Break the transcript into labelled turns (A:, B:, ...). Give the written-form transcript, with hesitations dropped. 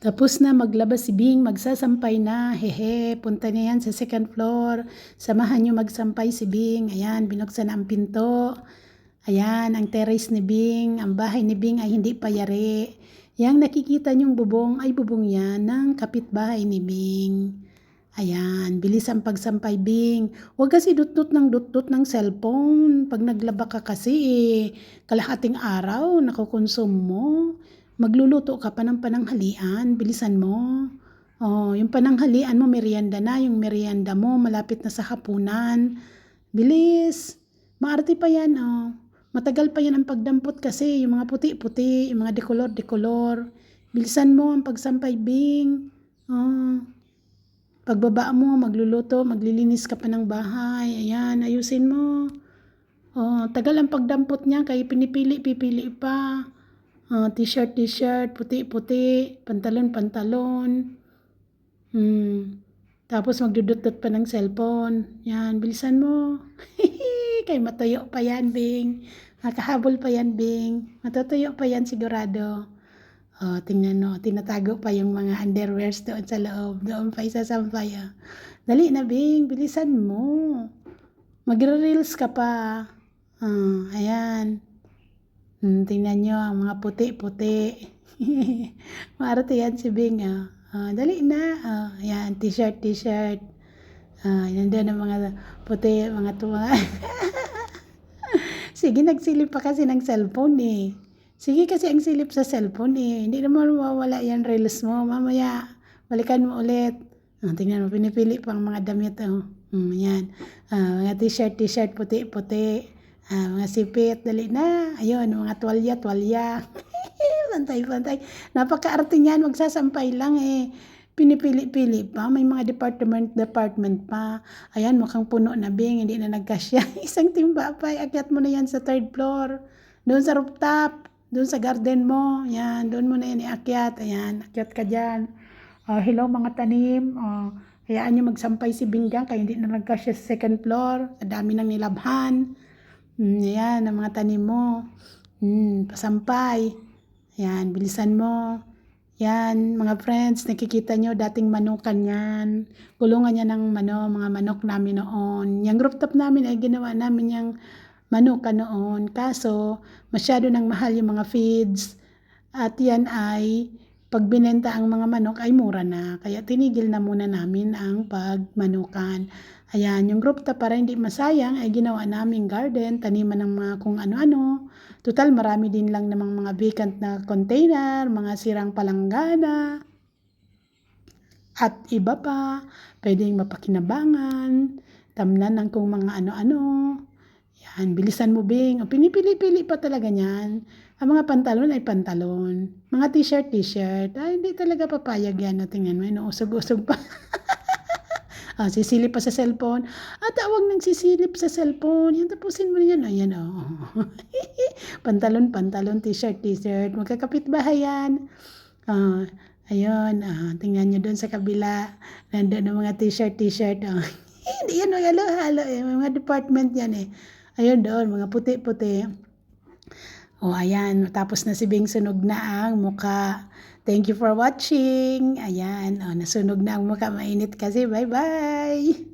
A: Tapos na maglabas si Bing, magsasampay na. Hehe, punta na yan sa second floor. Samahan nyo magsampay si Bing. Ayan, binuksan na ang pinto. Ayan, ang terrace ni Bing. Ang bahay ni Bing ay hindi pa yari. Yang nakikita nyong bubong ay bubong yan ng kapitbahay ni Bing. Ayan, bilis ang pagsampay, Bing. Huwag kasi dut-dut ng cellphone. Pag naglaba ka kasi, kalahating araw, nakukonsume mo. Magluluto ka pa ng pananghalian, bilisan mo. Oh, yung pananghalian mo, merienda na. Yung merienda mo, malapit na sa hapunan. Bilis. Maarte pa yan, oh. Matagal pa yan ang pagdampot kasi yung mga puti-puti, yung mga dekolor-dekolor. Bilisan mo ang pagsampay, Bing. Oh. Pagbaba mo, magluluto, maglilinis ka pa ng bahay. Ayan, ayusin mo. Oh, tagal ang pagdampot niya kaya pipili pa. T-shirt, puti-puti, pantalon. Tapos magdudot-dot pa ng cellphone. Yan, bilisan mo. Kay matuyo pa yan, Bing. Makahabol pa yan, Bing. Matutuyo pa yan sigurado. Tingnan mo, tinatago pa yung mga underwears doon sa loob. Doon pa isasampay. Dali na, Bing, bilisan mo. Magre-reels ka pa. Ayan. Tingnan nyo ang mga puti-puti. Maarte yan si Bing. Dali na. Ayan, t-shirt. Yan doon ang mga puti, mga tuwa. Sige, nagsilip pa kasi ng cellphone eh. Sige kasi ang silip sa cellphone eh. Hindi naman mawawala yan reels mo. Mamaya, balikan mo ulit. Tingnan mo, pinipili pang mga damit. Yan. Mga t-shirt, puti-puti. Mga sipit, dali na. Ayun, mga tuwalya. Pantay. Napaka-arte niyan, magsasampay lang eh. Pinipili-pili pa. May mga department pa. Ayan, mukhang puno na, Bing. Hindi na nagkasya. Isang timba pa. Akyat mo na yan sa third floor. Doon sa rooftop. Doon sa garden mo. Yan, doon mo na yan iakyat. Ayan, akyat ka dyan. Hello mga tanim. Hayaan nyo magsampay si Bing dyan. Kaya hindi na nagkasya sa second floor. Ang dami nang nilabhan. Ayan, ang mga tanim mo. Pasampay. Ayan, bilisan mo. Yan, mga friends, nakikita nyo, dating manukan yan. Kulungan yan ng mga manok namin noon. Yung rooftop namin ay ginawa namin yung manukan noon. Kaso, masyado nang mahal yung mga feeds. At yan ay, pag binenta ang mga manok ay mura na. Kaya tinigil na muna namin ang pagmanukan. Ayan, yung rooftop para hindi masayang ay ginawa namin garden, taniman ng mga kung ano-ano. Total, marami din lang namang mga vacant na container, mga sirang palanggana, at iba pa, pwedeng mapakinabangan, tamnan ng kung mga ano-ano. Yan, bilisan mo, Bing. Pinipili-pili pa talaga niyan. Ang mga pantalon ay pantalon. Mga t-shirt. Ay, hindi talaga papayag yan. Tingnan mo, inuusog-usog pa. Sisilip pa sa cellphone. Huwag nang sisilip sa cellphone. Yan, tapusin mo yan. Ayan, pantalon, t-shirt. Magkakapit bahay yan. Ayun, tingnan nyo doon sa kabila. Nandun ang mga t-shirt. Hindi yan, halo-halo eh. Mga department yan eh. Ayun doon, mga puti-puti. Ayan, tapos na si Bing, sunog na ang muka. Thank you for watching. Ayan, nasunog na ang muka. Mainit kasi. Bye-bye.